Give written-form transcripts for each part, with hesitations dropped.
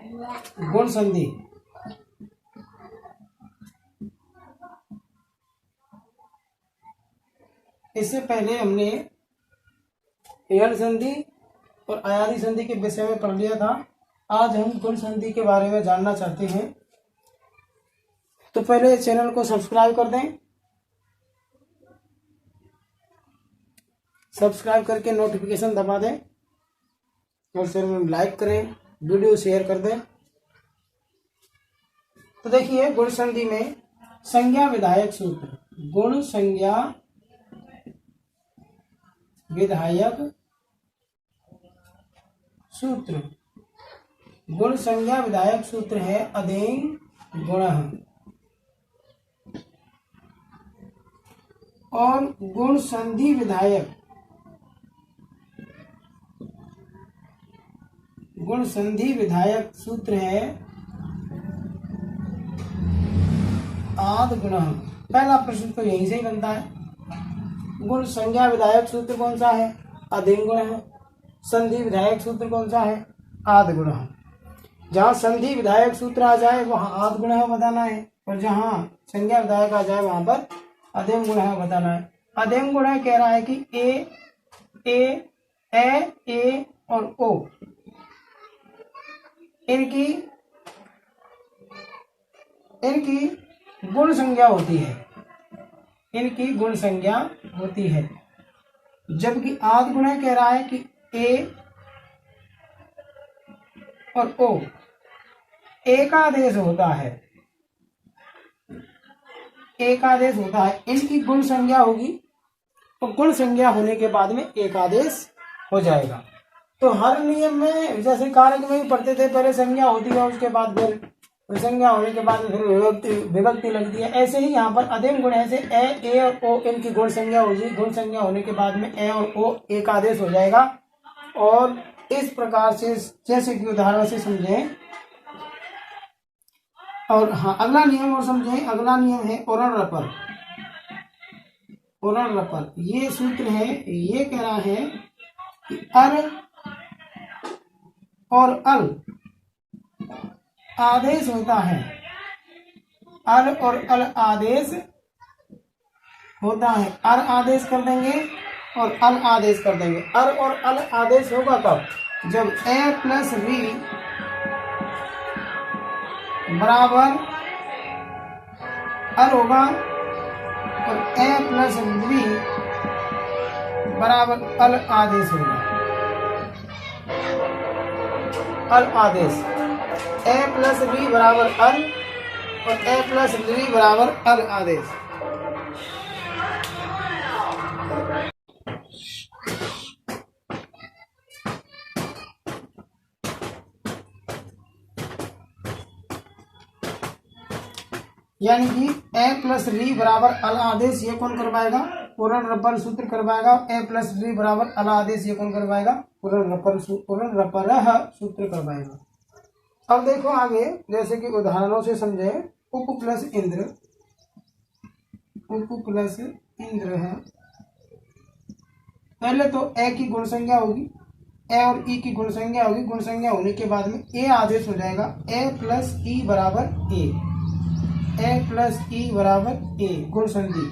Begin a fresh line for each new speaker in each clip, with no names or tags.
गुण संधि। इससे पहले हमने एल संधि और अयादी संधि के विषय में पढ़ लिया था। आज हम गुण संधि के बारे में जानना चाहते हैं। तो पहले चैनल को सब्सक्राइब कर दें, सब्सक्राइब करके नोटिफिकेशन दबा दें और चैनल में लाइक करें, वीडियो शेयर कर दें। तो देखिए, गुण संधि में संज्ञा विधायक सूत्र, गुण संज्ञा विधायक सूत्र। गुण संज्ञा विधायक सूत्र है अदेंग गुणः, और गुण संधि विधायक, गुण संधि विधायक सूत्र है आद गुणः। पहला प्रश्न तो यहीं से ही बनता है। गुण संज्ञा विधायक सूत्र कौन सा है? अदेंग गुणः। संधि विधायक सूत्र कौन सा है? आद गुणः। जहाँ संधि विधायक सूत्र आ जाए वहां आद गुणः बताना है, और जहाँ संज्ञा विधायक आ जाए वहां पर अदेंग गुणः बताना है। अदेंग गुणः कह रहा है कि ए और ओ इनकी गुण संज्ञा होती है, इनकी गुण संज्ञा होती है। जबकि आद गुणः कह रहा है कि ए और ओ एकादेश होता है, एकादेश होता है। इनकी गुण संज्ञा होगी और गुण संज्ञा होने के बाद में एकादेश हो जाएगा। तो हर नियम में जैसे कारक में ही पढ़ते थे, पहले संज्ञा होती है उसके बाद फिर संज्ञा होने के बाद फिर विभक्ति लगती है। ऐसे ही यहाँ पर अदेंग गुण से ए और ओ इनकी गुण संज्ञा होगी, गुण संज्ञा होने के बाद में ए और ओ एकादेश हो जाएगा। और इस प्रकार से जैसे कि उदाहरण से समझें। और हाँ, अगला नियम और समझें। अगला नियम है ओरण रपर। ओरण रपर ये सूत्र है, ये कह रहा है कि अर और अल आदेश होता है, अर और अल आदेश होता है। अर आदेश कर देंगे और अल आदेश कर देंगे। अर और अल आदेश होगा कब? जब ए प्लस वी बराबर अल होगा और ए प्लस वी बराबर अल आदेश होगा। अल आदेश ए प्लस वी बराबर अल और ए प्लस वी बराबर अल आदेश। यानी कि ए प्लस वी बराबर अल आदेश ये कौन करवाएगा? ओरण रपर सूत्र करवाएगा। ए प्लस वी बराबर अल आदेश ये कौन करवाएगा? ओरण रपर सूत्र करवाएगा। अब देखो आगे, जैसे कि उदाहरणों से समझे। उप प्लस इंद्र, उप प्लस इंद्र है। पहले तो ए की गुण संज्ञा होगी, ए और ई की गुण संज्ञा होगी। गुण संज्ञा होने के बाद में ए आदेश हो जाएगा। ए प्लस ई बराबर ए, ए प्लस ई बराबर ए, गुण संधि।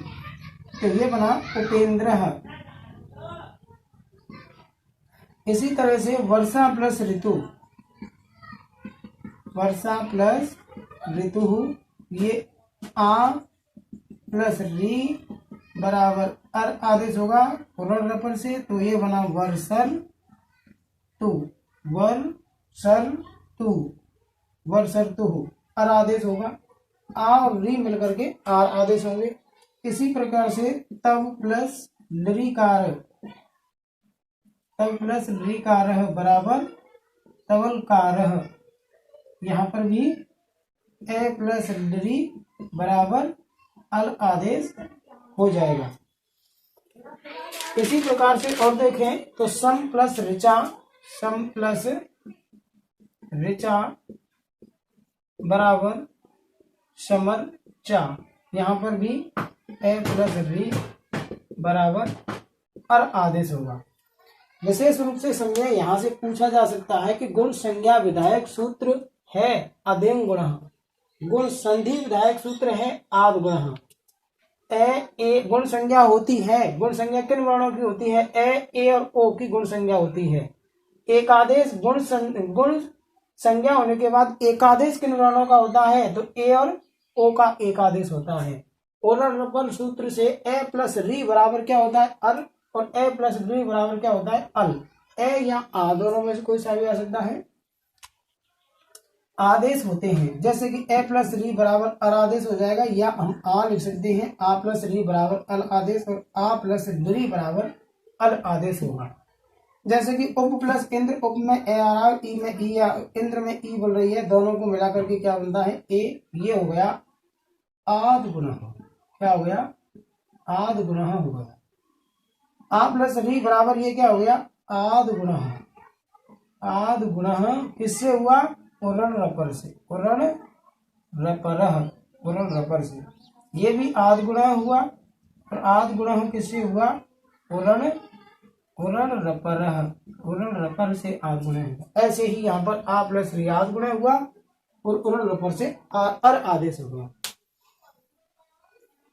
तो ये बना उपेंद्र। इसी तरह से वर्षा प्लस ऋतु, वर्षा प्लस ऋतु, ये आ प्लस री बराबर अर आदेश होगा ओरण रपर से। तो ये बना वर्षर तु, वर्षर तु, वर्षर तु, अर आदेश होगा। आ और री मिलकर के आर आदेश होंगे। इसी प्रकार से तव प्लस लृकार, तव प्लस लृकार बराबर तवलकार। यहाँ पर भी ए प्लस लृ बराबर अल आदेश हो जाएगा। इसी प्रकार से और देखें तो सम प्लस ऋचा, सम प्लस ऋचा बराबर समर चा। यहाँ पर भी ए प्लस री बराबर अर आदेश होगा। विशेष रूप से समझे, यहाँ से पूछा जा सकता है कि गुण संज्ञा विधायक सूत्र है अदेम गुण। गुण संधि विधायक सूत्र है आद गुण। ए गुण संज्ञा होती है। गुण संज्ञा किन वर्णों की होती है? ए और ओ की गुण संज्ञा होती है। एकादेश गुण संज्ञा होने के बाद एकादेश किन वर्णों का होता है? तो ए और ओ का एकादेश होता है। ओरल रपर सूत्र से ए प्लस री बराबर क्या होता है? अल, और ए प्लस री बराबर क्या होता है? अल। ए या आ दोनों में से कोई सा भी आ सकता है। आदेश होते हैं, जैसे कि ए प्लस री बराबर अर आदेश हो जाएगा, या हम आ लिख सकते हैं आ प्लस री बराबर अल आदेश, और आ प्लस री बराबर अल आदेश होगा। जैसे कि उप प्लस इंद्र, उप में ए आ रहा है, ई में ई, या इंद्र में ई बोल रही है, दोनों को मिलाकर के क्या बनता है? ए। ये हो गया आद गुण। क्या हो गया? आद गुण हो गया। आ प्लस री बराबर ये क्या हो गया? आद गुण। आद गुण किससे हुआ? उरण रपर से। उरण रपर से ये भी आद गुण हुआ, और आद गुण किससे हुआ? उरण रपर से आद गुण हुआ। ऐसे ही यहाँ पर आ प्लस री आद गुण हुआ, और उरण रपर से अर आदेश हुआ।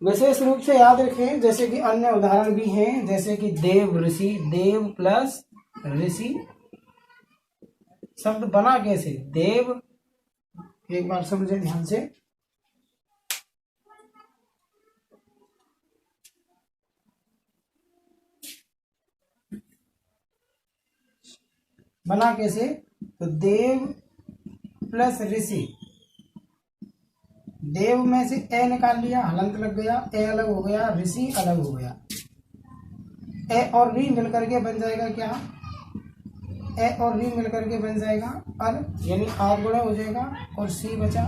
विशेष रूप से याद रखें, जैसे कि अन्य उदाहरण भी हैं, जैसे कि देव ऋषि, देव प्लस ऋषि शब्द बना कैसे? देव, एक बार समझे ध्यान से, बना कैसे? तो देव प्लस ऋषि, देव में से ए निकाल लिया, हलंत लग गया, ए अलग हो गया, ऋषि अलग हो गया। ए और री मिलकर के बन जाएगा क्या? ए और री मिलकर के बन जाएगा अर, यानी आद गुण हो जाएगा, और सी बचा।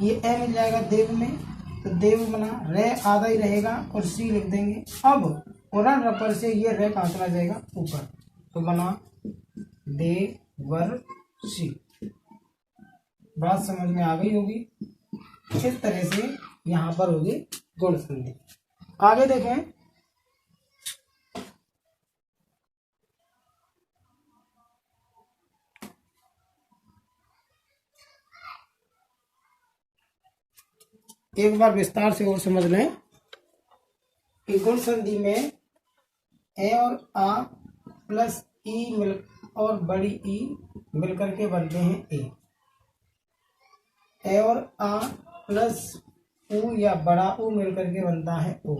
ये ए मिल जाएगा देव में, तो देव बना, रे आधा ही रहेगा, और सी लिख देंगे। अब उरण रपर से ये रे कहाँ चला जाएगा? ऊपर, तो बना देवर सी। बात समझ में आ गई होगी। इस तरह से यहाँ पर होगी गुण संधि। आगे देखें, एक बार विस्तार से और समझ लें कि गुण संधि में ए और आ प्लस ई मिल और बड़ी ई मिलकर के बनते हैं ए। ए और आ प्लस ऊ या बड़ा ऊ मिलकर के बनता है ओ।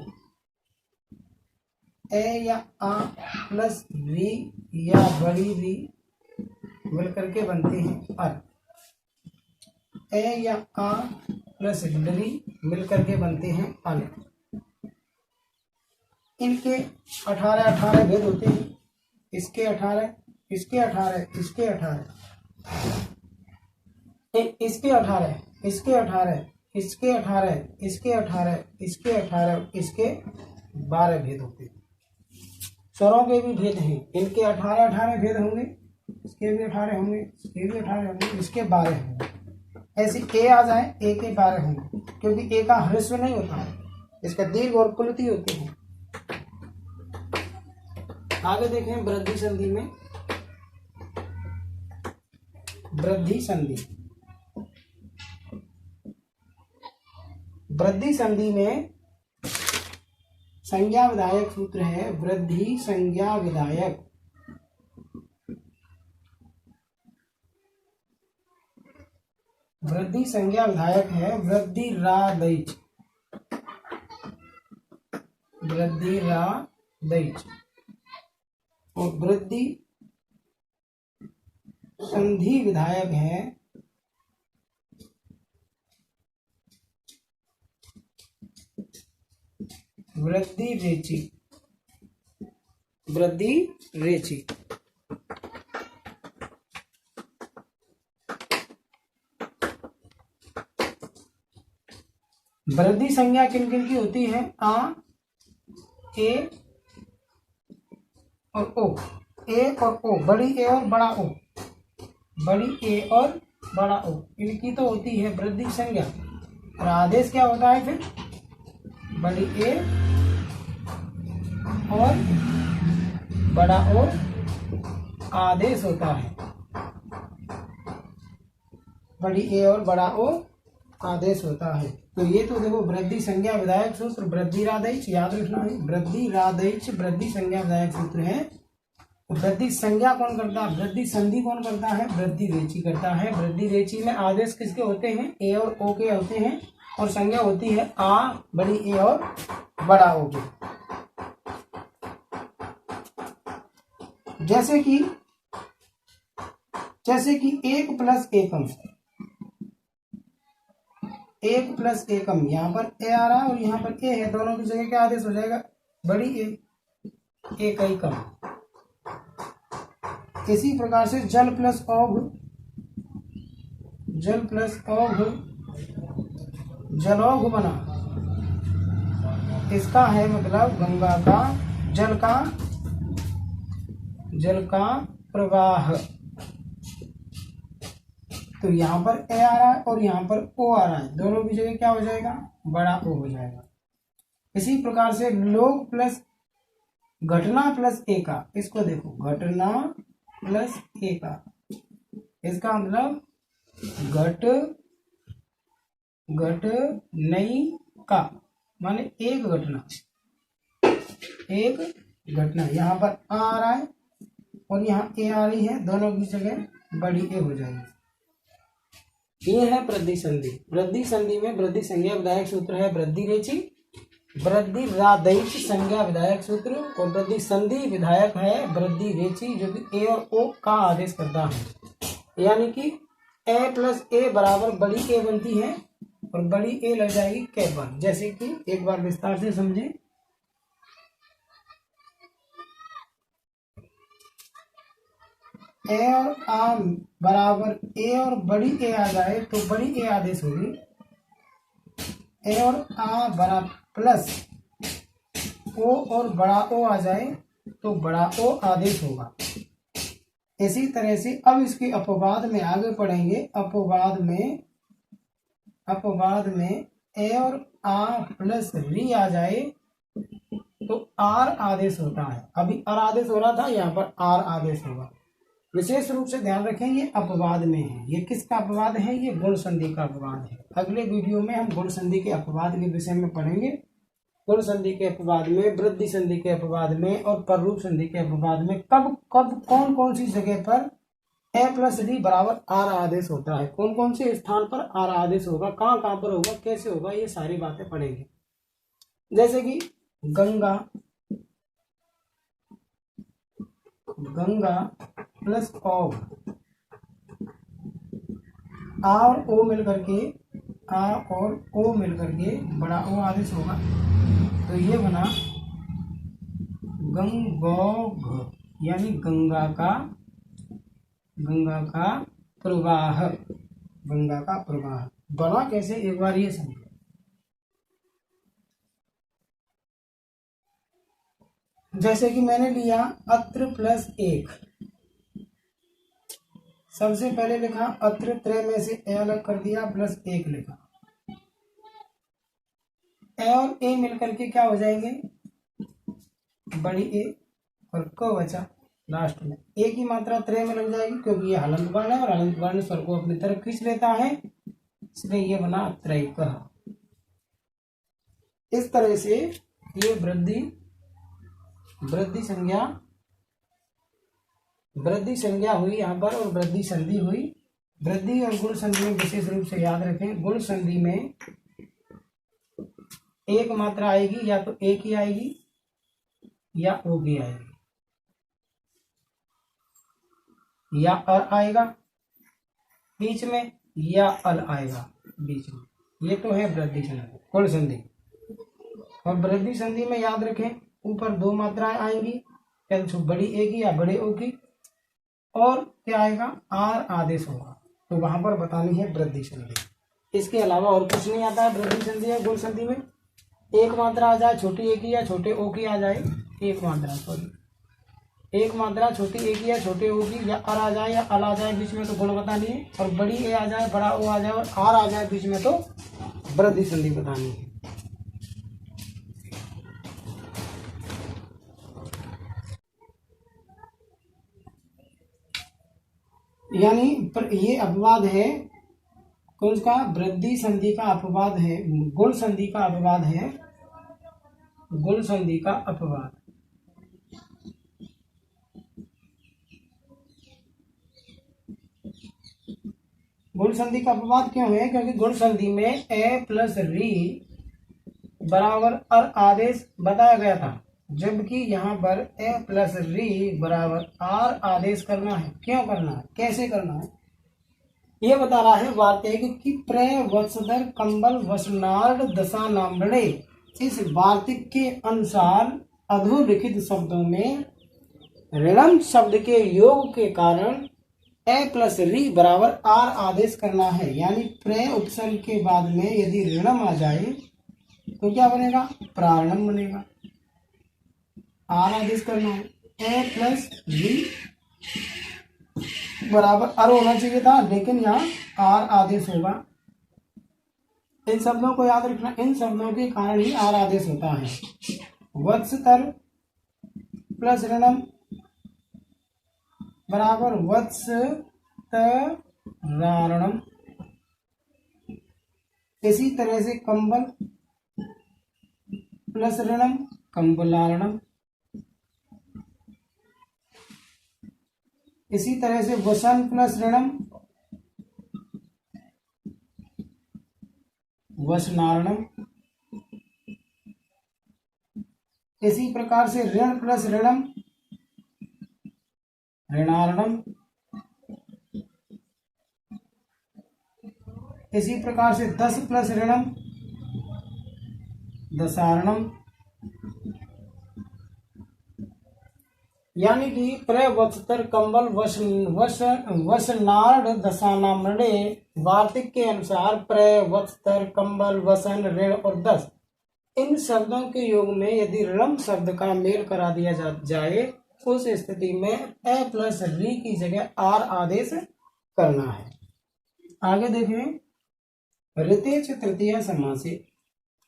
ए या आ प्लस वी या बड़ी वी मिलकर के बनते हैं अर। ए या आ प्लस री मिलकर के बनते हैं अल। इनके 18 भेद होते हैं। इसके 18, इसके 18, इसके 18, इसके 18, इसके 18, इसके 18, इसके 18, इसके 18, इसके 12 भेद होते हैं। स्वरों के भी भेद हैं। इनके 18 भेद होंगे, इसके भी 18 होंगे, इसके भी 18 होंगे, इसके 12 होंगे। ऐसे ए आ जाए, ए के 12 होंगे, क्योंकि ए का ह्रस्व नहीं होता है, इसका दीर्घ और कुलती होते हैं। आगे देखें वृद्धि संधि में। वृद्धि संधि, वृद्धि संधि में संज्ञा विधायक सूत्र है वृद्धि संज्ञा विधायक। वृद्धि संज्ञा विधायक है वृद्धि रा दैच, वृद्धि रा दैच। और वृद्धि संधि विधायक है वृद्धि रेची, वृद्धि रेची। वृद्धि संज्ञा किन किन की होती है? आ, ए और ओ। ए और ओ, बड़ी ए और बड़ा ओ, बड़ी ए और बड़ा ओ, इनकी तो होती है वृद्धि संज्ञा। और आदेश क्या होता है फिर? बड़ी ए और बड़ा ओ आदेश होता है। बड़ी ए और बड़ा ओ आदेश होता है। तो ये तो देखो वृद्धि संज्ञा विधायक सूत्र वृद्धि रादैच याद रखना है। वृद्धि रादैच वृद्धि संज्ञा विधायक सूत्र है। वृद्धि संज्ञा कौन करता है? वृद्धि संधि कौन करता है? वृद्धि रेची करता है। वृद्धि रेची में आदेश किसके होते हैं? ए और ओ के होते हैं और संज्ञा होती है आ बड़ी ए और बड़ा ओ की। जैसे कि एक प्लस एकम, एक प्लस एकम, यहाँ पर ए आ रहा है और यहाँ पर ए है, दोनों की जगह क्या आदेश हो जाएगा? बड़ी ए, एक एकम। इसी प्रकार से जल प्लस औघ, जल प्लस औघ जलौघ बना। इसका है मतलब गंगा का जल का प्रवाह। तो यहाँ पर ए आ रहा है और यहाँ पर ओ आ रहा है, दोनों की जगह क्या हो जाएगा? बड़ा ओ हो जाएगा। इसी प्रकार से लोग प्लस घटना प्लस ए का, इसको देखो घटना प्लस ए का, इसका मतलब घट नई का माने एक घटना। यहाँ पर आ रहा है और यहाँ ए आ रही है, दोनों की जगह बड़ी ए हो जाएगी। ये है वृद्धि संधि। वृद्धि संधि में वृद्धि संज्ञा विधायक सूत्र है वृद्धि रेची, वृद्धि रादैच संज्ञा विधायक सूत्र और वृद्धि संधि विधायक है वृद्धि रेची, जो कि ए और ओ का आदेश करता है। यानी कि ए प्लस ए बराबर बड़ी ए बनती है और बड़ी ए लग जाएगी कै पर। जैसे कि एक बार विस्तार से समझें। ए और आ बराबर ए और बड़ी ए आ जाए तो बड़ी ए आदेश होगी। ए और आ बराबर प्लस ओ और बड़ा ओ आ जाए तो बड़ा ओ आदेश होगा। इसी तरह से अब इसके अपवाद में आगे पढ़ेंगे। अपवाद में ए और आ प्लस री आ जाए तो आर आदेश होता है। अभी आर आदेश हो रहा था, यहाँ पर आर आदेश होगा। विशेष रूप से ध्यान रखें ये अपवाद में है। ये किसका अपवाद है? ये गुण संधि का अपवाद है। अगले वीडियो में हम गुण संधि के अपवाद के विषय में पढ़ेंगे। गुण संधि के अपवाद में, वृद्धि संधि के अपवाद में और पररूप संधि के अपवाद में कब कौन कौन सी जगह पर ए प्लस डी बराबर आर आदेश होता है, कौन कौन से स्थान पर आर आदेश होगा, कहाँ पर होगा, कैसे होगा, ये सारी बातें पढ़ेंगे। जैसे कि गंगा प्लस औघ, आ और ओ मिलकर के बड़ा ओ आदेश होगा। तो ये बना गंगौघ, यानी गंगा का प्रवाह। बना कैसे, एक बार ये समझो। जैसे कि मैंने लिया अत्र प्लस एक, सबसे पहले लिखा अत्र, त्रय में से ए अलग कर दिया, प्लस एक लिखा। ए और ए मिलकर के क्या हो जाएंगे? बड़ी ए और क बचा लास्ट में। ए की मात्रा त्रय में लग जाएगी क्योंकि ये हलंत वर्ण है और हलंत वर्ण स्वर को अपनी तरफ खींच लेता है, इसलिए ये बना त्रैकः। इस तरह से ये वृद्धि संज्ञा हुई यहाँ पर और वृद्धि संधि हुई। वृद्धि और गुण संधि में विशेष रूप से याद रखें, गुण संधि में एक मात्रा आएगी, या तो एक ही आएगी या ओ की आएगी, या अर आएगा बीच में या अल आएगा बीच में। ये तो है वृद्धि संधि, गुण संधि। और वृद्धि संधि में याद रखें ऊपर दो मात्राएं आएंगी, बड़ी ए की या बड़े ओ की, और क्या आएगा? आर आदेश होगा। तो वहां पर बतानी है वृद्धि संधि। इसके अलावा और कुछ नहीं आता है वृद्धि संधि या गुण संधि में। एक मात्रा आ जाए छोटी ए की या छोटे ओ की आ जाए, एक मात्रा छोटी ए की या छोटे ओ की, या अर आ जाए या अल आ जाए बीच में, तो गुण बतानी है। और बड़ी ए आ जाए, बड़ा ओ आ जाए और आर आ जाए बीच में, तो वृद्धि संधि बतानी है। यानी ये अपवाद है कौन सा वृद्धि संधि का अपवाद है, गुण संधि का अपवाद है, गुण संधि का अपवाद। गुण संधि का अपवाद क्यों है? क्योंकि गुण संधि में ए प्लस री बराबर अर आदेश बताया गया था, जबकि यहाँ पर ए प्लस री बराबर आर आदेश करना है। क्यों करना है, कैसे करना है, ये बता रहा है वार्तिक कि प्रय वत्सदर कंबल वसनार्ड दशा नाम्रणे। इस वार्तिक के अनुसार अधोलिखित शब्दों में ऋणम शब्द के योग के कारण ए प्लस री बराबर आर आदेश करना है। यानी प्रय उपसर्ग के बाद में यदि ऋणम आ जाए तो क्या बनेगा, प्रारणम बनेगा। आर आदेश करना है, ए प्लस री बराबर अर होना चाहिए था, लेकिन यहाँ आर आदेश होगा। इन शब्दों को याद रखना, इन शब्दों के कारण ही आर आदेश होता है। वत्सतर प्लस ऋणम बराबर वत्स तरारणम। इसी तरह से कंबल प्लस ऋणम कंबलारणम। इसी तरह से वसन प्लस ऋणम वसनारणम। इसी प्रकार से ऋण प्लस ऋणम ऋणारणम। इसी प्रकार से 10 प्लस ऋणम दशारणम। यानी कि प्रवत्सतर कंबल वसनार्ड दशानामृणे वार्तिक के अनुसार प्रवत्सतर कंबल वसन ऋण और 10 इन शब्दों के योग में यदि ऋणम शब्द का मेल करा दिया जाए उस स्थिति में ए प्लस री की जगह आर आदेश करना है। आगे देखें, ऋतेच तृतीया समासे।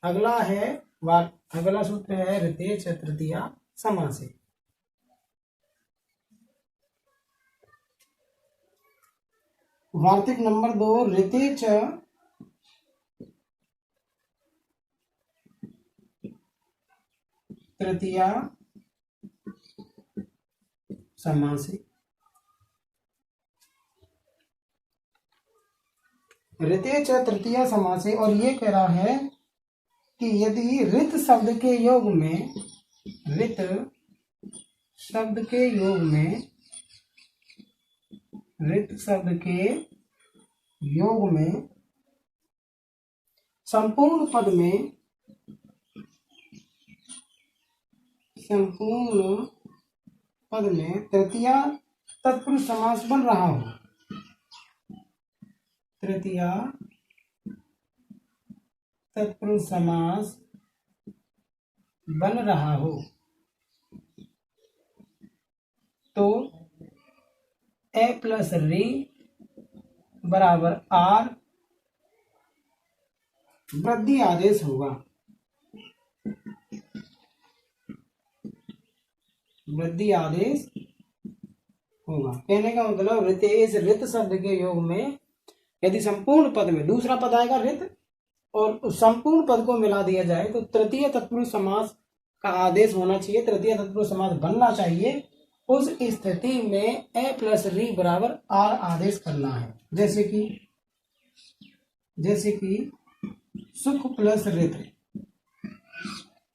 अगला सूत्र है ऋतेच तृतीया समासे। वार्तिक नंबर 2 ऋतेच तृतीया समासे। ऋतेच तृतीया समासे, और ये कह रहा है कि यदि ऋत शब्द के योग में संपूर्ण पद में तृतीया तत्पुरुष समास बन रहा हो, तृतीया तत्पुरुष समास बन रहा हो तो ए प्लस री बराबर आर वृद्धि आदेश होगा। वृद्धि आदेश होगा कहने का मतलब ऋत शब्द के योग में यदि संपूर्ण पद में दूसरा पद आएगा ऋत और उस संपूर्ण पद को मिला दिया जाए तो तृतीय तत्पुरुष समास का आदेश होना चाहिए, तृतीय तत्पुरुष समास बनना चाहिए। उस स्थिति में ए प्लस री बराबर आर आदेश करना है। जैसे कि सुख प्लस ऋत,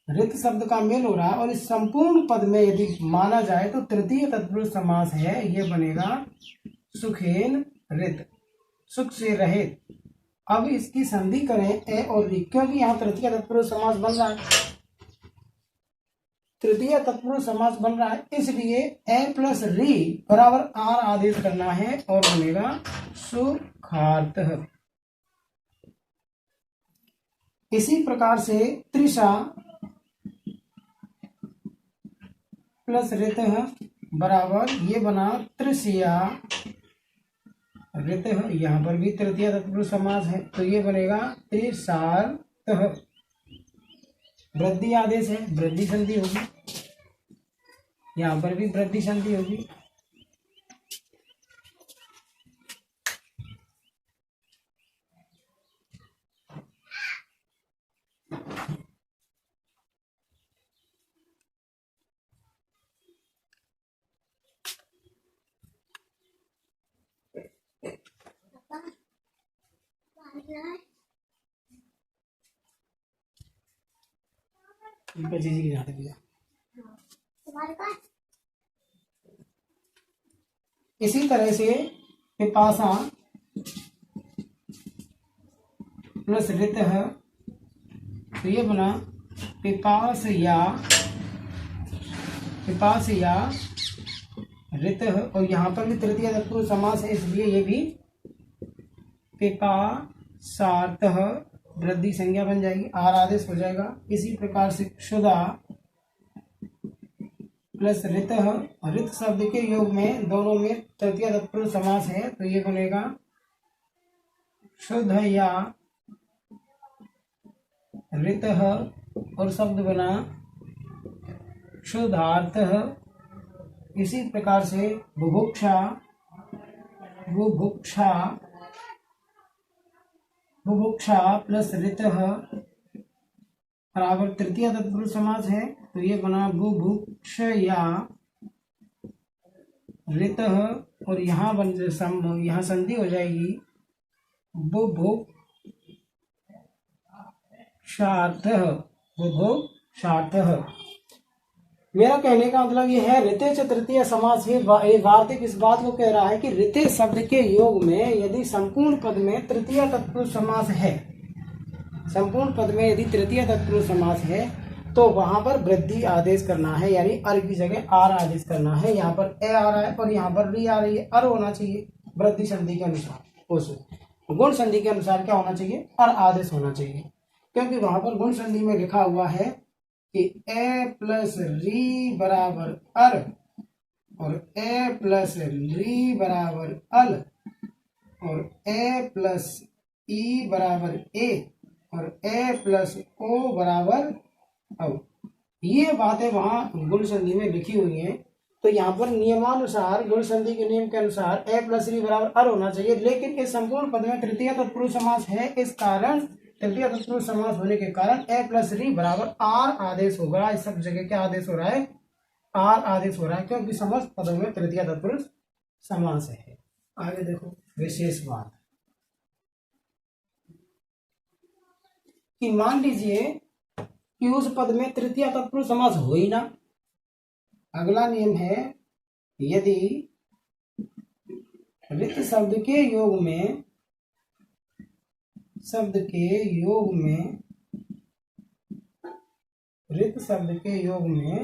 ऋत शब्द का मेल हो रहा है और इस संपूर्ण पद में यदि माना जाए तो तृतीय तत्पुरुष समास है, यह बनेगा सुखेन ऋत, सुख से रहित। अब इसकी संधि करें ए और री, क्योंकि यहाँ तृतीय तत्पुरुष समास बन रहा है, तृतीय तत्पुरुष समास बन रहा है, इसलिए ए प्लस री बराबर आर आदेश करना है और बनेगा सुखार्थ। इसी प्रकार से त्रिषा प्लस ऋत बराबर ये बना त्रिशिया ऋत, यहाँ पर भी तृतीय तत्पुरुष समास है तो ये बनेगा त्रिसार्थ। वृद्धि आदेश है, वृद्धि संधि होगी, यहाँ पर भी वृद्धि संधि होगी। जीजी की झाड़ दिया। इसी तरह से पिपासा प्लस ऋतः, तो ये बना पिपासया ऋतः, और यहाँ पर भी तृतीय तत्पुरुष समास है, इसलिए ये भी पिपासार्तः वृद्धि संज्ञा बन जाएगी, आर आदेश हो जाएगा। इसी प्रकार से क्षुधा प्लस ऋतः, ऋत शब्द के योग में दोनों में तृतीय तत्पुरुष समास है, तो ये बनेगा क्षुधया ऋतः, और शब्द बना क्षुधार्तः। इसी प्रकार से बुभुक्षा प्लस ऋतः बराबर तृतीय तत्पुरुष समास है, तो ये बना बुभुक्षया ऋतः, और यहाँ यहाँ संधि हो जाएगी बुभुक्षार्थः। मेरा कहने का मतलब ये है, ऋते च तृतीय समास ही वार्तिक इस बात को कह रहा है कि ऋते शब्द के योग में यदि संपूर्ण पद में तृतीय तत्पुरुष समास है, संपूर्ण पद में यदि तृतीय तत्पुरुष समास है, तो वहां पर वृद्धि आदेश करना है, यानी अर की जगह आर आदेश करना है। यहाँ पर ए आ रहा है और यहाँ पर री आ रही है, अर होना चाहिए वृद्धि संधि के अनुसार, उस गुण संधि के अनुसार क्या होना चाहिए, अर आदेश होना चाहिए, क्योंकि वहां पर गुण संधि में लिखा हुआ है कि ए प्लस री बराबर अर, और ए प्लस री बराबर अल, और ए प्लस ई बराबर ए, और ए प्लस ओ बराबर अब। ये बातें वहां गुण संधि में लिखी हुई हैं, तो यहाँ पर नियमानुसार गुण संधि के नियम के अनुसार ए प्लस री बराबर अर होना चाहिए, लेकिन इस संपूर्ण पद में तृतीय तत्पुरुष समास है, इस कारण तृतीय तत्पुरुष समास होने के कारण ए प्लस री बराबर आर आदेश होगा। इस सब जगह क्या आदेश हो रहा है, आर आदेश हो रहा है, क्योंकि समस्त पदों में तृतीय तत्पुरुष समास है। आगे देखो विशेष बात कि मान लीजिए कि उस पद में तृतीय तत्पुरुष समास हो ही ना। अगला नियम है, यदि ऋत शब्द के योग में ऋत शब्द के योग में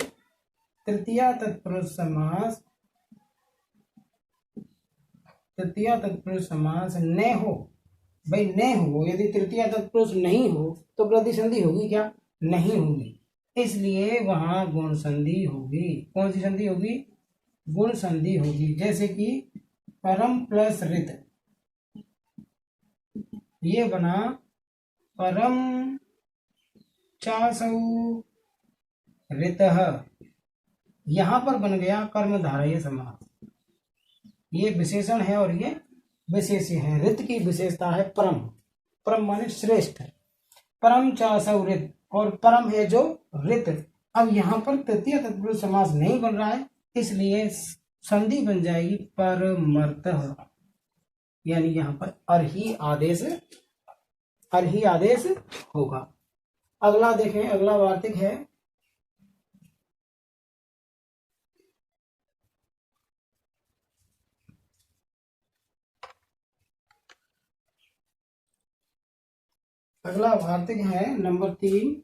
तृतीय तत्पुरुष समास न हो, भाई न हो, यदि तृतीय तत्पुरुष नहीं हो तो वृद्धि संधि होगी क्या, नहीं होगी, इसलिए वहां गुण संधि होगी। कौन सी संधि होगी, गुण संधि होगी। जैसे कि परम प्लस ऋत, ये बना परम चासौ ऋतः, यहां पर बन गया कर्मधारय समास। ये विशेषण है और ये विशेष्य है। ऋत की विशेषता है परम, परम माने श्रेष्ठ, परम चासौ ऋत, और परम है जो ऋत। अब यहाँ पर तृतीय तत्पुरुष समास नहीं बन रहा है, इसलिए संधि बन जाएगी परमर्तः, यानी यहाँ पर अर ही आदेश होगा। अगला देखें, अगला वार्तिक है नंबर 3,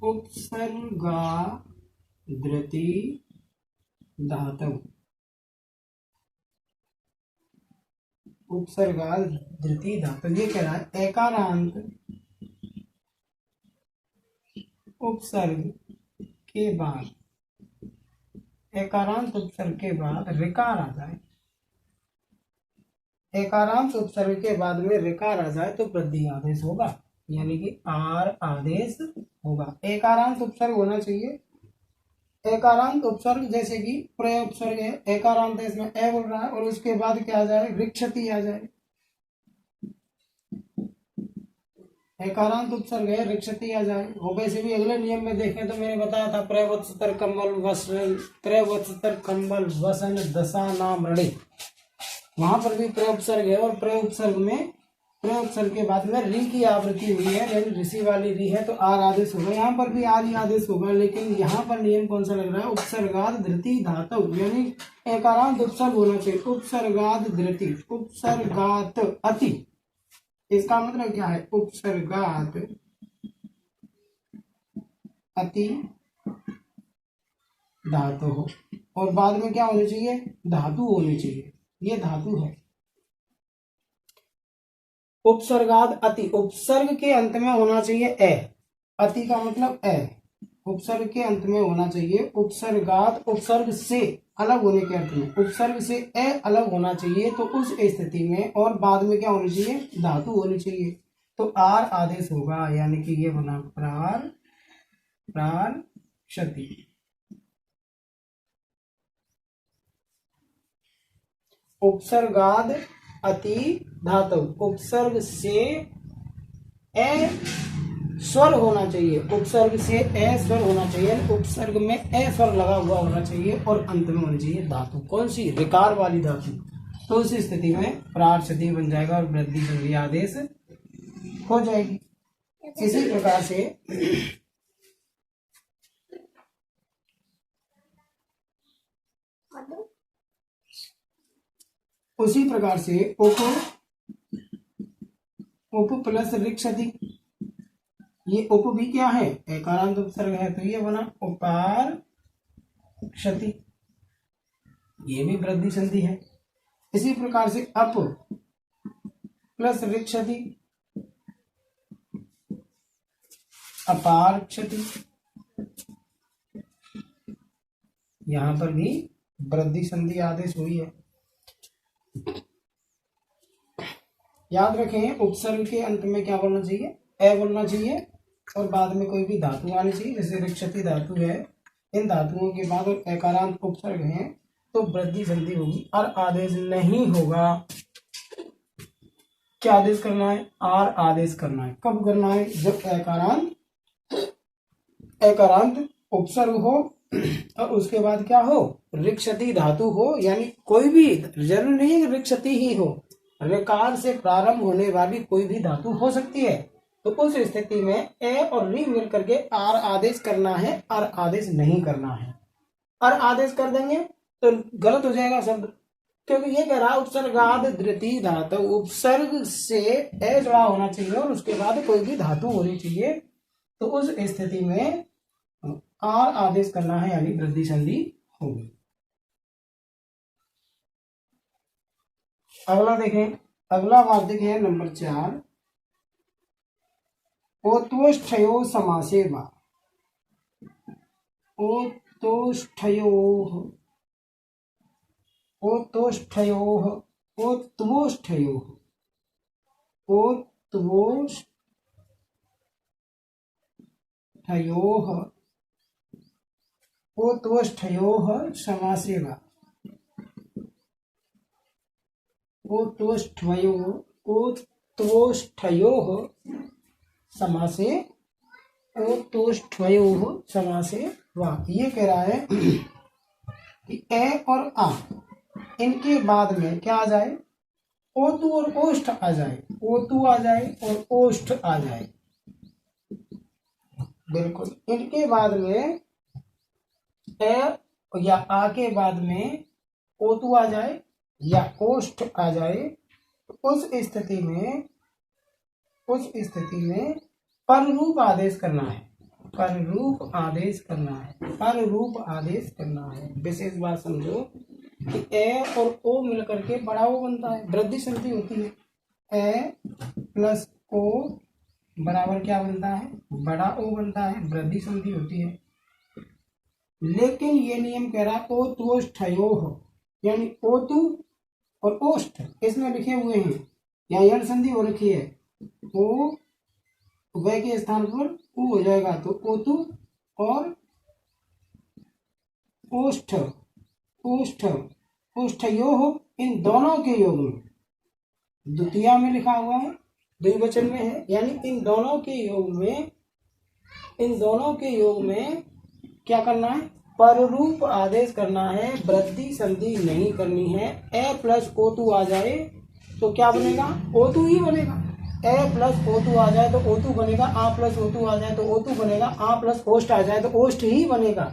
उपसर्गा धृति धातु। उपसर्गा धृति धातु, ये कह रहा है एकारांत उपसर्ग के बाद, एकारांत उपसर्ग के बाद ऋकार आ जाए, एकारांत उपसर्ग के बाद में ऋकार आ जाए तो वृद्धि आदेश होगा, यानी कि आर आदेश होगा। एकारांत उपसर्ग होना चाहिए। एकारांत उपसर्ग जैसे कि प्रय उपसर्ग है, एकारांत है, इसमें ए बोल रहा है और उसके बाद क्या आ जाए, ऋक्षति आ जाए। एकारांत उपसर्ग है, ऋक्षति आ जाए। और वैसे भी अगले नियम में देखें तो मैंने बताया था प्रवत्सतर कम्बल वसन दशा नाम ऋणी, वहां पर भी प्रय उपसर्ग है और प्रय उपसर्ग में प्रयोगसर्ग के बाद में री की आवृत्ति हुई है, यानी ऋषि वाली री है, तो आर आदेश होगा। यहाँ पर भी आर ही आदेश होगा, लेकिन यहाँ पर नियम कौन सा लग रहा है, उपसर्गाद धृति धातु, यानी एकारांत उपसर्ग होना चाहिए। उपसर्गाद धृति, उपसर्गात अति, इसका मतलब क्या है, उपसर्गात अति धातु हो, और बाद में क्या होनी चाहिए, धातु होनी चाहिए, ये धातु है। उपसर्गाद अति, उपसर्ग के अंत में होना चाहिए ए, अति का मतलब ए, उपसर्ग के अंत में होना चाहिए। उपसर्गात, उपसर्ग से अलग होने के अर्थ में, उपसर्ग से ए अलग होना चाहिए, तो उस स्थिति में और बाद में क्या होनी चाहिए, धातु होनी चाहिए, तो आर आदेश होगा, यानी कि ये बना प्रार प्रार क्षति। उपसर्गाद अति धातु, उपसर्ग से ए स्वर होना चाहिए, उपसर्ग से ए स्वर होना चाहिए, उपसर्ग में ए स्वर लगा हुआ होना चाहिए, और अंत में होनी चाहिए धातु, कौन सी, ऋकार वाली धातु, तो उस स्थिति में प्रार क्षति बन जाएगा और वृद्धि संधि आदेश हो जाएगी। इसी प्रकार से उसी प्रकार से उप प्लस ऋक्षति, ये उप भी क्या है, एकारांत उपसर्ग है, तो ये बना उकार क्षति, ये भी वृद्धि संधि है। इसी प्रकार से अप प्लस ऋक्षति, अपार क्षति, यहां पर भी वृद्धि संधि आदेश हुई है। याद रखें, उपसर्ग के अंत में क्या बोलना चाहिए, ए बोलना चाहिए, और बाद में कोई भी धातु आनी चाहिए, जैसे ऋक्षति धातु है, इन धातुओं के बाद और एकारांत उपसर्ग हैं तो वृद्धि संधि होगी, और आदेश नहीं होगा। क्या आदेश करना है, आर आदेश करना है। कब करना है, जब एकारांत उपसर्ग हो और उसके बाद क्या हो, ऋक्षति धातु हो, यानी कोई भी, जरूरी नहीं है कि ऋक्षति ही हो, ऋकार से प्रारंभ होने वाली कोई भी धातु हो सकती है, तो उस स्थिति में ए और री मिल करके आर आदेश करना है, आर आदेश नहीं करना है। आर आदेश कर देंगे तो गलत हो जाएगा शब्द, क्योंकि ये कह रहा उपसर्गाद धृति धातु, उपसर्ग से ए जुड़ा होना चाहिए और उसके बाद कोई भी धातु होनी चाहिए, तो उस स्थिति में आर आदेश करना है, यानी वृद्धि संधि होगी। अगला देखें, अगला वार्तिक है नंबर 4, ओत्वष्ठयो समासे वा, ओत्वष्ठयोः, ओत्वष्ठयोः, ओत्वष्ठयोः, ओत्वष्ठयोः, ओत्वष्ठयोः समासे वा, ओत्वष्ठयोः, ओत्वष्ठयोः समासे, ओत्वष्ठयोः समासे वा, ये कह रहा है कि ए और आ इनके बाद में क्या आ जाए, ओतु और ओष्ठ आ जाए, ओतु आ जाए और ओष्ठ आ जाए, बिल्कुल इनके बाद में ए या आ के बाद में ओतु आ जाए या ओष्ठ आ जाए, उस स्थिति में पर रूप आदेश करना है, पर रूप आदेश करना है, पर रूप आदेश करना है। विशेष बात समझो कि ए और ओ मिलकर के बड़ा ओ बनता है, वृद्धि संधि होती है, ए प्लस ओ बराबर क्या बनता है, बड़ा ओ बनता है, वृद्धि संधि होती है। लेकिन ये नियम कह रहा है ओत्वष्ठयोः, यानी ओतु और ओष्ठ इसमें लिखे हुए हैं, यहाँ यण संधि हो रखी है, ओ वे के स्थान पर उ हो जाएगा, तो ओतु और ओष्ठ, ओष्ठ, ओष्ठयोः, इन दोनों के योग में, द्वितीया में लिखा हुआ है, द्विवचन में है, यानी इन दोनों के योग में क्या करना है, पर रूप आदेश करना है, वृद्धि संधि नहीं करनी है। ए प्लस ओतु आ जाए तो क्या बनेगा, ओतु ही बनेगा, ए प्लस O2 आ जाए तो O2 बनेगा, आ प्लस O2 आ जाए तो O2 बनेगा, आ प्लस ओष्ठ आ जाए तो ओष्ठ ही बनेगा।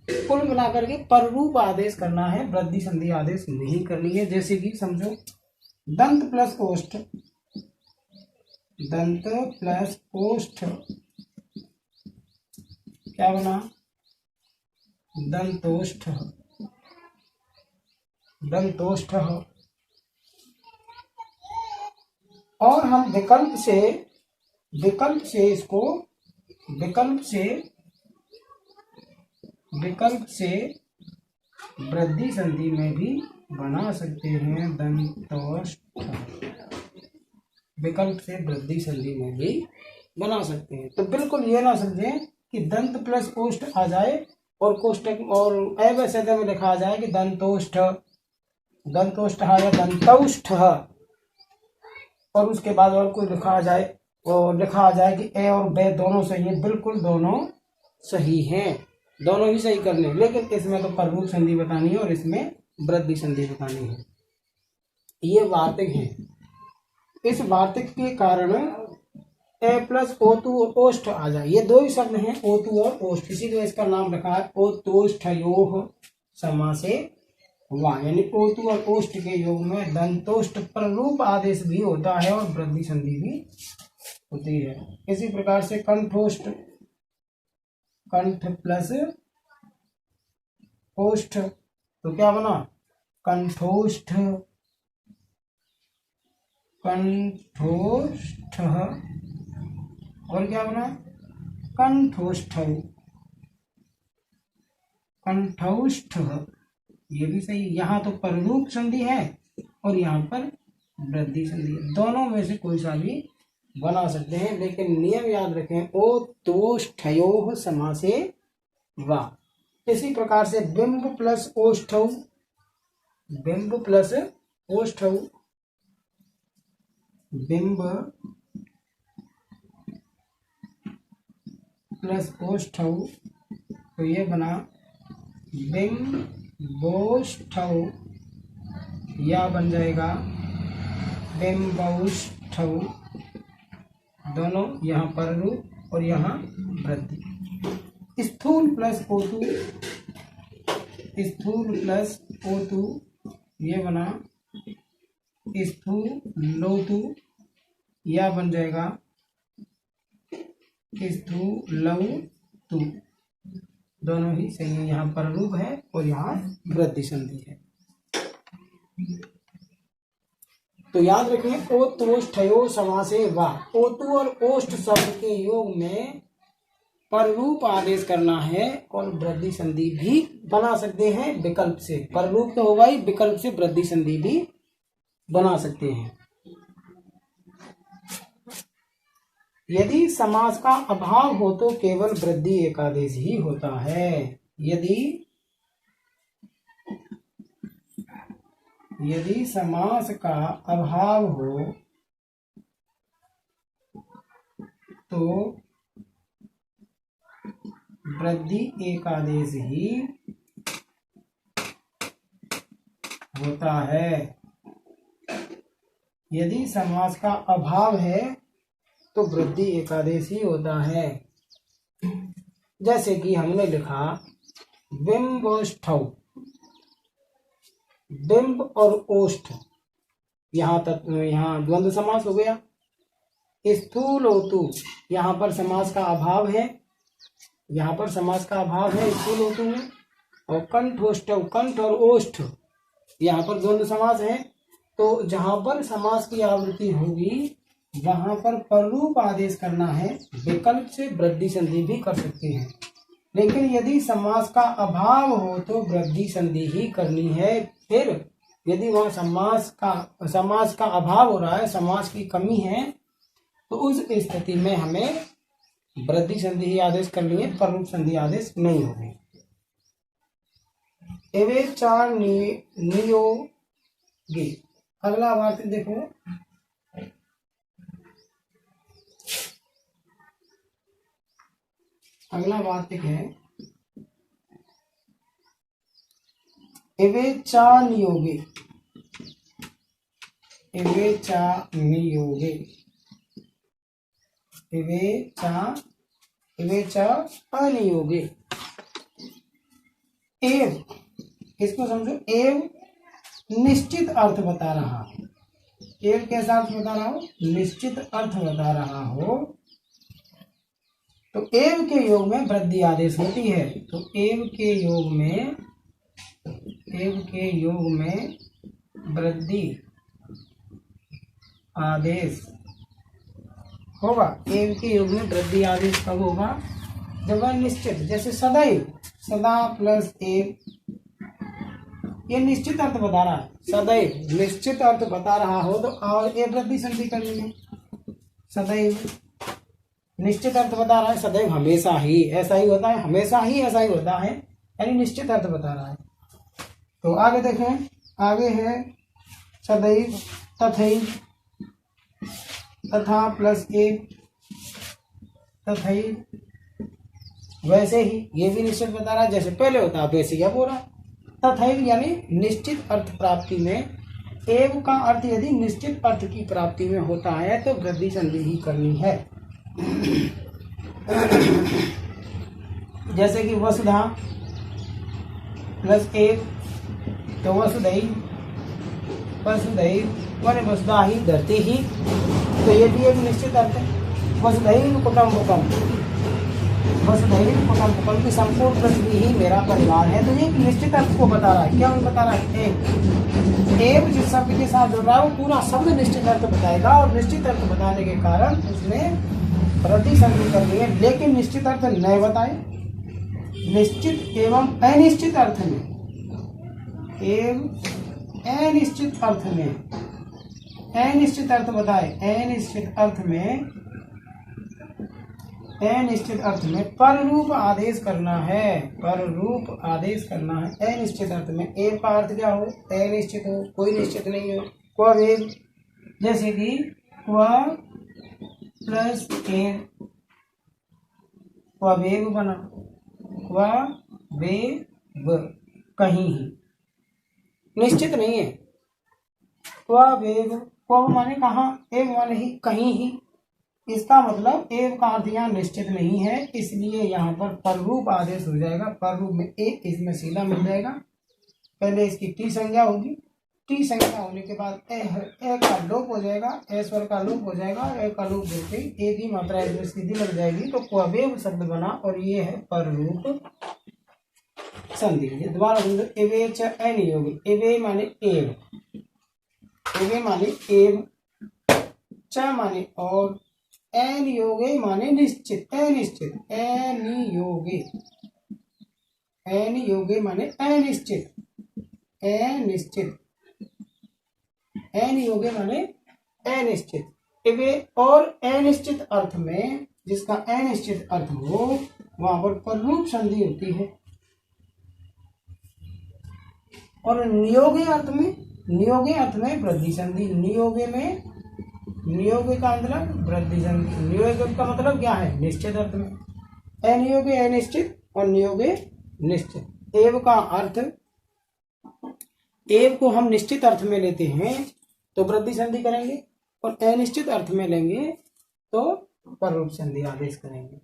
कुल मिलाकर के पररूप आदेश करना है, वृद्धि संधि आदेश नहीं करनी है। जैसे कि समझो दंत प्लस ओष्ठ, दंत प्लस ओष्ठ क्या बना, दंतोष्ठ, दंतोष्ठ। और हम विकल्प से इसको विकल्प से वृद्धि संधि में भी बना सकते हैं, दंतोष्ठ। विकल्प से वृद्धि संधि में भी बना सकते हैं। तो बिल्कुल ये ना समझें कि दंत प्लस ओष्ठ आ जाए और कोष्ठक और अवैध में लिखा जाए कि दंतोष्ठ, दंतोष्ठ या दंतौष्ठ, और उसके बाद और कोई लिखा आ जाए और लिखा आ जाए कि ए और बे दोनों सही है। बिल्कुल दोनों सही हैं, दोनों ही सही करने, लेकिन इसमें तो पररूप संधि बतानी है और इसमें वृद्धि संधि बतानी है। ये वार्तिक है। इस वार्तिक के कारण ए प्लस O2 ओष्ठ आ जाए। ये दो ही शब्द हैं, O2 और ओष्ठ, इसीलिए इसका नाम रखा है ओतोष्ठयोः समासे वा, यानी O2 और ओष्ठ के योग में दंतोष्ठ पररूप आदेश भी होता है और वृद्धि संधि भी होती है। इसी प्रकार से कंठोष्ठ, कंठ प्लस ओष्ठ तो क्या बना, कंठोष्ठ, कंठोष्ठ। और क्या बना, कंठोष्ठ, कंठौष्ठ। ये भी सही। यहाँ तो पररूप संधि है और यहाँ पर वृद्धि संधि है, दोनों में से कोई सा भी बना सकते हैं, लेकिन नियम याद रखें, ओतोष्ठयोः समासे वा। इसी प्रकार से बिंब प्लस ओष्ठौ, बिंब प्लस ओष्ठौ, बिंब प्लस ओष्ठौ तो ये बना बिंबोष्ठौ, या बन जाएगा बिंबौष्ठौ। दोनों यहाँ पर रूप और यहाँ वृद्धि। स्थूल प्लस O2, स्थूल प्लस O2 ये बना स्थूलोतु, या बन जाएगा स्थूलौतु। दोनों ही सही है, यहाँ पर रूप है और यहाँ वृद्धि संधि है। तो याद रखें, ओतोष्ठयोः समासे वा, ओतु और ओष्ठ शब्द के योग में पररूप आदेश करना है और वृद्धि संधि भी बना सकते हैं विकल्प से। पररूप तो होगा ही, विकल्प से वृद्धि संधि भी बना सकते हैं। यदि समास का अभाव हो तो केवल वृद्धि एकादेश ही होता है। यदि समास का अभाव हो तो वृद्धि एकादेश ही होता है। यदि समास का अभाव है तो वृद्धि एकादेश ही होता है। जैसे कि हमने लिखा बिंबोष्ठौ, बिंब और ओष्ठ, यहाँ तक यहाँ द्वंद्व समास हो गया। स्थूलोतु, यहाँ पर समास का अभाव है, यहाँ पर समास का अभाव है स्थूलोतु में। और कंठोष्ठौ, कंठ और ओष्ठ, यहाँ पर द्वंद्व समास है। तो जहाँ पर समास की आवृत्ति होगी वहां पर पररूप आदेश करना है, विकल्प से वृद्धि संधि भी कर सकते हैं। लेकिन यदि समास का अभाव हो तो वृद्धि संधि ही करनी है। फिर यदि वहां समास का अभाव हो रहा है, समास की कमी है, तो उस स्थिति में हमें वृद्धि संधि ही आदेश करनी है, पररूप संधि आदेश नहीं होगी। एवे चार नियोगी। अगला वाक्य देखो, अगला वाक्य है एवे चा नियोगे, एवे चा नियोगे। इवे च अनियोगे। एव, इसको समझो, एव निश्चित अर्थ बता रहा है। एव कैसा अर्थ बता रहा हो? निश्चित अर्थ बता रहा हो, तो एव के योग में वृद्धि आदेश होती है। तो एव के योग में वृद्धि आदेश होगा। एव के योग में वृद्धि आदेश कब होगा? जब वह निश्चित, जैसे सदैव, सदा प्लस एव, ये निश्चित अर्थ बता रहा है। सदैव निश्चित अर्थ बता रहा हो तो और ये वृद्धि संधि करनी है। सदैव निश्चित अर्थ बता रहा है, सदैव हमेशा ही ऐसा ही होता है, हमेशा ही ऐसा ही होता है, यानी निश्चित अर्थ बता रहा है। तो आगे देखें, आगे है सदैव तथैव, तथा प्लस एक, तथैव वैसे ही, ये भी निश्चित बता रहा है, जैसे पहले होता है वैसे ही अब हो रहा है। तथैव यानी निश्चित अर्थ प्राप्ति में, एव का अर्थ यदि निश्चित अर्थ की प्राप्ति में होता है तो वृद्धि संधि ही करनी है। जैसे कि वसुधा प्लस एक, तो वसुधैव, माने वसुधा ही, धरती ही, तो ये भी एक निश्चित अर्थ है। वसुधैव कुटुम्बकम, वसुधैव कुटुम्बकम की संपूर्ण पृथ्वी ही मेरा परिवार है, तो ये निश्चित अर्थ को बता रहा है। क्या बता रहा है? एव जिस शब्द के साथ जुड़ रहा है वो पूरा शब्द निश्चित अर्थ बताएगा, और निश्चित अर्थ बताने के कारण उसमें वृद्धि संधि करनी है, लेकिन निश्चित अर्थ नहीं बताए। निश्चित एवं अनिश्चित अर्थ में, अनिश्चित अर्थ में, अनिश्चित अर्थ बताए। अनिश्चित अर्थ में पर रूप आदेश करना है, पर रूप आदेश करना है अनिश्चित अर्थ में। एक का अर्थ क्या हो? अनिश्चित हो, कोई निश्चित नहीं हो। क्वेव, जैसे कि क्व प्लस एक, क्वेव बना, क्वेव, कहीं ही, निश्चित नहीं है। क्वेव, क्व माने कहाँ, एव माने ही, कहीं ही। इसका मतलब एव का अर्थ यहाँ निश्चित नहीं है, इसलिए यहाँ पर रूप आदेश हो जाएगा। पर रूप में एक, इसमें सीला मिल जाएगा। पहले इसकी टी संज्ञा होगी, टी संज्ञा होने के बाद ए का लोप हो जाएगा, ए स्वर का लोप हो जाएगा, ए का लोप होते ही एक ही मात्रा इसमें सीधी लग जाएगी, तो क्वेव शब्द बना, और ये है पर रूप संधि। दोबारा समझो, एवे च अनियोग, एवे माने एव, एवे माने एव, च माने और, अनियोगे माने निश्चित, अनिश्चित, अनियोगे, अनियोगे माने अनिश्चित, अनिश्चित, अनियोगे माने अनिश्चित। एवे और अनिश्चित अर्थ में, जिसका अनिश्चित अर्थ हो वहां पर रूप संधि होती है। और नियोगे अर्थ में वृद्धि संधि। नियोगे में, नियोगे का मतलब वृद्धि संधि। नियोगे का मतलब क्या है? निश्चित अर्थ में। अनियोगे अनिश्चित और नियोगे निश्चित। एव का अर्थ, एव को हम निश्चित अर्थ में लेते हैं तो वृद्धि संधि करेंगे, और अनिश्चित अर्थ में लेंगे तो पररूप संधि आदेश करेंगे।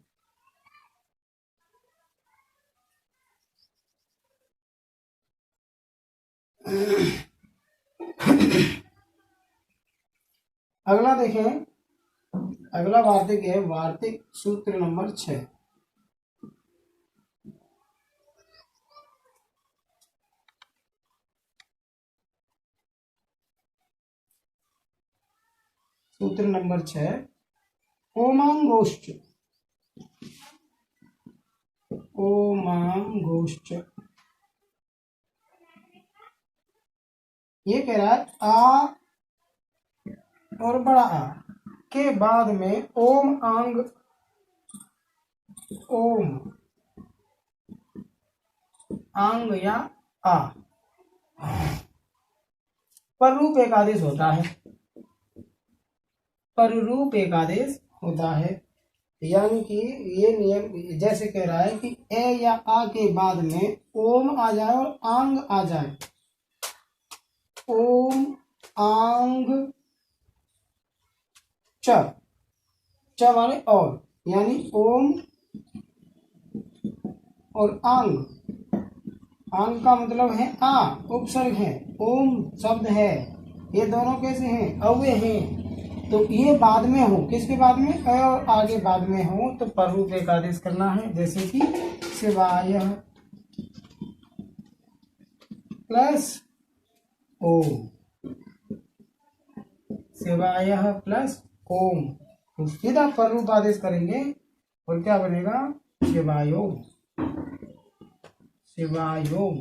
अगला देखें, अगला वार्तिक है, वार्तिक सूत्र नंबर 6। सूत्र नंबर 6, ओमांगोश्च, ओमांगोश्च। ये कह रहा है आ और बड़ा आ के बाद में ओम आंग, ओम आंग या आ पर रूप एक आदेश होता है, पर रूप एक आदेश होता है। यानी कि ये नियम जैसे कह रहा है कि ए या आ के बाद में ओम आ जाए और आंग आ जाए, ओम आंग च, च माने और, यानी ओम और आंग। आंग का मतलब है आ, उपसर्ग है, ओम शब्द है, ये दोनों कैसे हैं, अव्यय हैं। तो ये बाद में हो, किसके बाद में, अ और आगे बाद में हो, तो पररूप एक आदेश करना है। जैसे कि शिवाय प्लस ओम, शिवाय प्लस ओम, तो सीधा पररूप आदेश करेंगे और क्या बनेगा, शिवायोम। शिवायोम,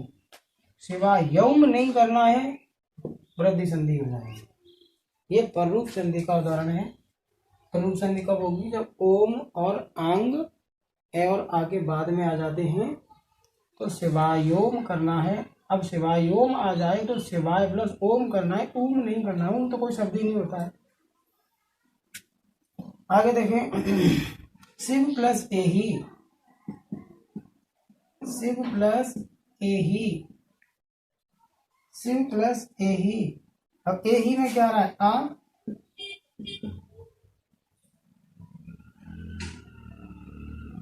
शिवायोम नहीं करना है, वृद्धि संधि हो जाएगी। ये पररूप संधि का उदाहरण है। पररूप संधि कब होगी, जब ओम और आंग ए और आगे बाद में आ जाते हैं, तो शिवायोम करना है। अब शिवायोम आ जाए तो शिवाय प्लस ओम करना है, ओम नहीं करना है, ओम तो कोई शब्द ही नहीं होता है। आगे देखें, शिव प्लस एही, शिव प्लस एही, शिव प्लस एही। अब एही में क्या आ रहा है, आ,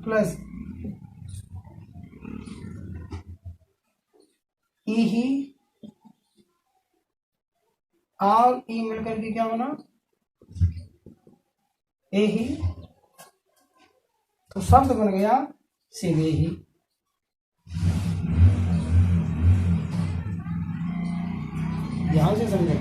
प्लस ई, और ई मिलकर के क्या बना, ए ही, तो शब्द बन गया शिवे ही। ध्यान से समझे।